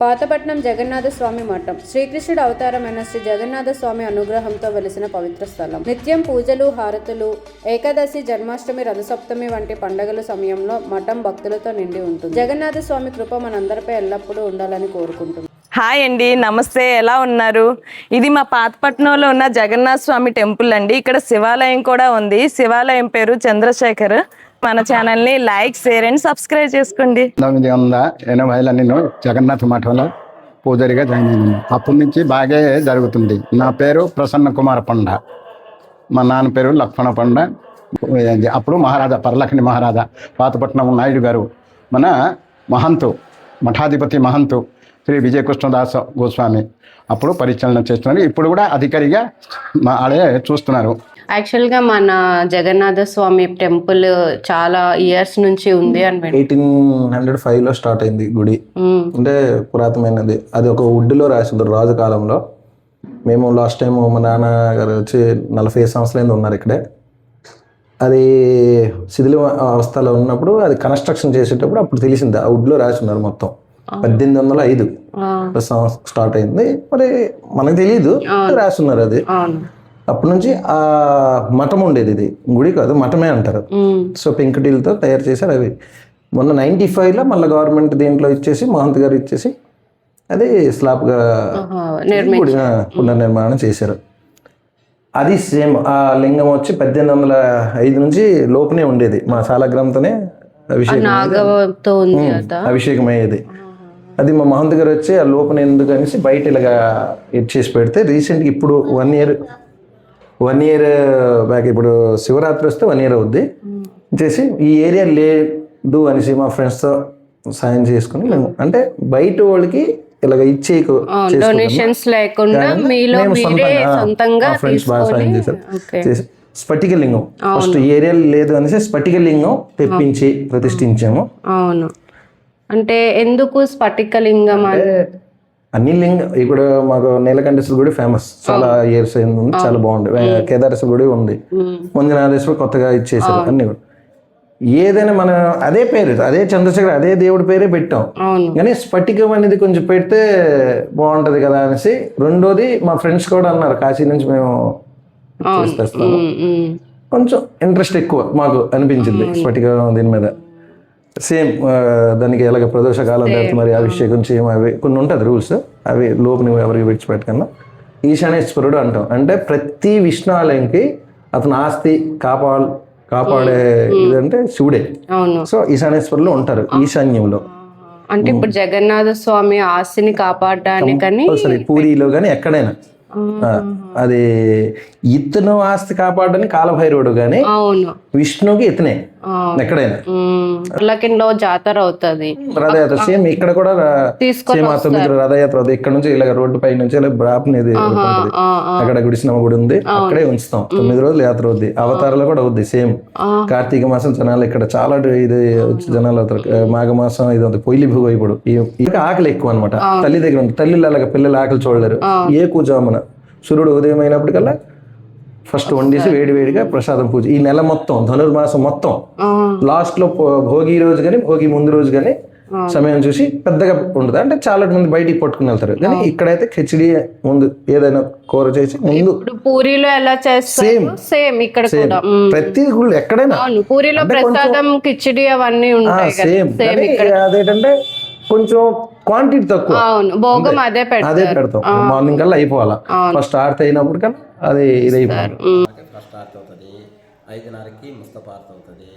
పాతపట్నం జగన్నాథ స్వామి మఠం శ్రీకృష్ణుడు అవతారమైన శ్రీ జగన్నాథ స్వామి అనుగ్రహంతో వెలిసిన పవిత్ర స్థలం. నిత్యం పూజలు, హారతులు, ఏకాదశి, జన్మాష్టమి, రథసప్తమి వంటి పండుగల సమయంలో మఠం భక్తులతో నిండి ఉంటుంది. జగన్నాథ స్వామి కృప మనందరిపై ఎల్లప్పుడూ ఉండాలని కోరుకుంటున్నాం. హాయ్ అండి, నమస్తే. ఎలా ఉన్నారు? ఇది మా పాతపట్నంలో ఉన్న జగన్నాథ స్వామి టెంపుల్ అండి. ఇక్కడ శివాలయం కూడా ఉంది. శివాలయం పేరు చంద్రశేఖర్. మన ఛానల్ని లైక్, షేర్ అండ్ సబ్స్క్రైబ్ చేసుకోండి. 1980లో నేను జగన్నాథ మఠంలో పూజారిగా జాయిన్ అయ్యాను. అప్పటి నుంచి బాగా జరుగుతుంది. నా పేరు ప్రసన్న కుమార పండ, మా నాన్న పేరు లక్ష్మణ పండ. అప్పుడు మహారాజా పరలక్ష్మి మహారాజా పాతపట్నం నాయుడు గారు మన మఠాధిపతి మహంతు శ్రీ విజయకృష్ణదాస గోస్వామి అప్పుడు పరిచాలన చేస్తున్నారు. ఇప్పుడు కూడా అధికారిగా ఆడే చూస్తున్నారు. యాక్చువల్గా మన జగన్నాథ స్వామి టెంపుల్ చాలా ఇయర్స్ నుంచి ఉంది అని 1805లో స్టార్ట్ అయింది గుడి. అంటే పురాతనమైనది. అది ఒక వుడ్లో రాసింది రాజు కాలంలో. మేము లాస్ట్ టైం మా నాన్నగారు వచ్చి 45 సంవత్సరాలు ఉన్నారు ఇక్కడే. అది శిథిల అవస్థలో ఉన్నప్పుడు అది కన్స్ట్రక్షన్ చేసేటప్పుడు అప్పుడు తెలిసింది ఆ వుడ్లో రాసి ఉన్నారు. మొత్తం 1805 స్టార్ట్ అయింది. మరి మనకు తెలియదు, రాసి ఉన్నారు అది. అప్పటి నుంచి ఆ మఠం ఉండేది. ఇది గుడి కాదు, మఠమే అంటారు. సో పెంకుటిలతో తయారు చేశారు. అవి మొన్న 95లో మళ్ళీ గవర్నమెంట్ దీంట్లో ఇచ్చేసి, మహంత్ గారు ఇచ్చేసి అది స్లాబ్గా పునర్నిర్మాణం చేశారు. అది సేమ్ ఆ లింగం వచ్చి 1805 నుంచి లోపనే ఉండేది. మా సాలగ్రామంతోనే అభిషేకం అయ్యేది. అది మా మహంత్ గారు వచ్చి ఆ లోపల ఎందుకు అనేసి బయట ఇలాగా ఇచ్చేసి పెడితే రీసెంట్గా ఇప్పుడు 1 ఇయర్ బ్యాక్, ఇప్పుడు శివరాత్రి వస్తే 1 ఇయర్ అవుద్ది చేసి ఈ ఏరియా లేదు అనేసి మా ఫ్రెండ్స్తో సాయం చేసుకుని మేము, అంటే బయట వాళ్ళకి ఇలాగ ఇచ్చే ఫ్రెండ్స్ బాగా సాయం చేశారు. చేసి స్ఫటిక లింగం ఫస్ట్ ఈ ఏరియా లేదు అనేసి స్ఫటిక లింగం తెప్పించి ప్రతిష్ఠించాము. అవును, అంటే ఎందుకు స్ఫటిక లింగం? అన్ని లింగం ఇప్పుడు మాకు నీలకంఠేశ్వర గుడి ఫేమస్, చాలా ఇయర్స్ అయింది, చాలా బాగుంది. కేదారేశ్వర గుడి ఉంది, మంజునాథేశ్వర కొత్తగా ఇచ్చేసారు. అన్ని కూడా ఏదైనా మన అదే పేరు, అదే చంద్రశేఖర్, అదే దేవుడి పేరే పెట్టాం. కానీ స్ఫటికం అనేది కొంచెం పెడితే బాగుంటది కదా అనేసి. రెండోది మా ఫ్రెండ్స్ కూడా అన్నారు, కాశీ నుంచి మేము చేస్తాము, కొంచెం ఇంట్రెస్ట్ ఎక్కువ మాకు అనిపించింది స్ఫటికం దీని మీద. సేమ్ దానికి ఎలాగ ప్రదోషకాలం తర్వాత మరి అభిషేకం చేయము, అవి కొన్ని ఉంటుంది రూల్స్, అవి లోపుని ఎవరికి విడిచిపెట్టకన్నా. ఈశానేశ్వరుడు అంటాం, అంటే ప్రతి విష్ణు ఆలయంకి అతను ఆస్తి కాపాడే ఇదంటే శివుడే. సో ఈశానేశ్వరులు ఉంటారు ఈశాన్యంలో. అంటే ఇప్పుడు జగన్నాథ స్వామి ఆస్తిని కాపాడడానికని పూరిలో కానీ ఎక్కడైనా అది ఇతను ఆస్తి కాపాడడానికి కాలభైరవుడు గాని, విష్ణుకి ఇతనే ఎక్కడైనా. లో జాతర అవుతుంది, రథయాత్ర సేమ్ ఇక్కడ కూడా సేమ్ 9 రథయాత్ర అవుతుంది. ఇక్కడ నుంచి ఇలా రోడ్డు పై నుంచి ఇలా బ్రాప్నేది అక్కడ గుడిసినమ్మ గుడి ఉంది, అక్కడే ఉంచుతాం. 9 రోజులు యాత్ర అవుద్ది. అవతారాలు కూడా అవుద్ది సేమ్. కార్తీక మాసం జనాలు ఇక్కడ చాలా ఇది జనాలు అవుతారు. మాఘమాసం ఇది అవుతుంది. పొయ్యి భూగ ఇప్పుడు ఆకలి ఎక్కువ అనమాట. తల్లి దగ్గర ఉంది. తల్లిలు అలాగ పిల్లలు ఆకలి చూడలేరు. ఏ కూజామున సూర్యుడు ఉదయం అయినప్పటికల్లా ఫస్ట్ వండేసి వేడివేడిగా ప్రసాదం పూజ. ఈ నెల మొత్తం ధనుర్మాసం మొత్తం లాస్ట్ లో భోగి రోజు కానీ భోగి ముందు రోజు కానీ సమయం చూసి పెద్దగా ఉండదు. అంటే చాలా మంది బయటికి పట్టుకుని వెళ్తారు. కానీ ఇక్కడైతే కిచిడి ముందు ఏదైనా కూర చేసి ముందు పూరిలో ఎలా చేస్తారు సేమ్ ఇక్కడ కూడా ప్రతి గుళ్ళు ఎక్కడైనా పూరిలో ప్రసాదం కిచిడి అవన్నీ ఉంటాయి. అదేంటంటే కొంచెం క్వాంటిటీ తక్కువ, భోగం అదే పెడతాం. మార్నింగ్ కల్లా అయిపోవాలా. ఫస్ట్ ఆర్తి అయినప్పుడు కన్నా అది ఇది అయిపోవాలి. ఫస్ట్ ఆర్తి అవుతుంది, 5:30కి ముస్తఫా ఆర్తి అవుతుంది,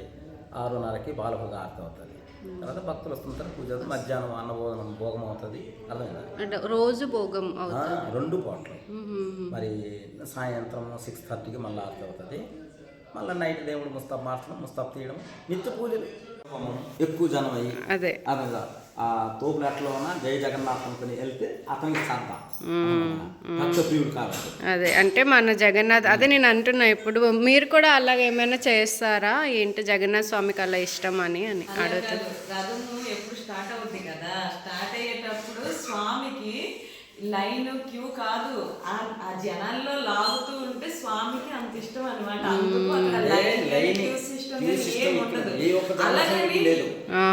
6:30కి బాలభోగ ఆర్తి అవుతుంది. తర్వాత భక్తులు వస్తుంటారు, పూజ అవుతుంది. మధ్యాహ్నం అన్నభోజనం భోగం అవుతుంది. అర్థమైందా? రోజు భోగం 2 పూటలు. మరి సాయంత్రం 6:30కి మళ్ళీ ఆర్తి అవుతుంది. మళ్ళీ నైట్ దేవుడు ముస్తఫా మార్చడం, ముస్తఫా తీయడం, నిత్య పూజలు. ఎక్కువ జనం అయ్యి అదే ఆ తోపులట్లో ఉన్న జై జగన్నాథ్ అనుకుని వెళ్తే అతనికి సంతా భక్తప్రియుడు కాబట్టి. అదే అంటే మన జగన్నాథ్, అదే నేను అంటున్నా. ఇప్పుడు మీరు కూడా అలాగే ఏమైనా చేస్తారా ఏంటి? జగన్నాథ్ స్వామికి అలా ఇష్టం అని అడుగుతారు. రథము ఎప్పుడు స్టార్ట్ అవుతుంది కదా, స్టార్ట్ అయ్యేటప్పుడు స్వామికి లైన్ క్యూ కాదు, ఆ జనాల్లో లాగుతూ ఉంటే స్వామికి అంత ఇష్టం అనమాట. అందుకు అక్కడ లైన్ క్యూ సిస్టమ్ ఏమి ఉండదు. అలాగే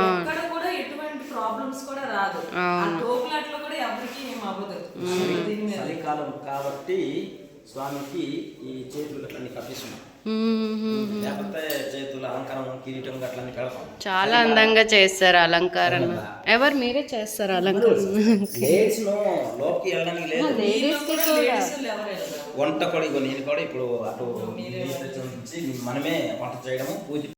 ఎక్కడ కూడా ఎటువంటి ప్రాబ్లమ్స్ కూడా రాదు. ఆ తోపులాట్లో కూడా ఎవరికి ఏం అవ్వదు. దీని మీద చలికాలం కాబట్టి స్వామికి ఈ చేతులు గట్లన్నీ కప్పిస్తున్నాం. లేకపోతే చేతులు అలంకారం కిరీటం గట్లన్నీ పెడతాం. చాలా అందంగా చేస్తారు అలంకారం. ఎవరు మీరే చేస్తారు అలంకారం? లేడీస్ లోపలికి వెళ్ళడానికి లేదు. ఎవరైనా వంట కూడా ఇగో నేను కూడా ఇప్పుడు అటు నుంచి మనమే వంట చేయడము పూజ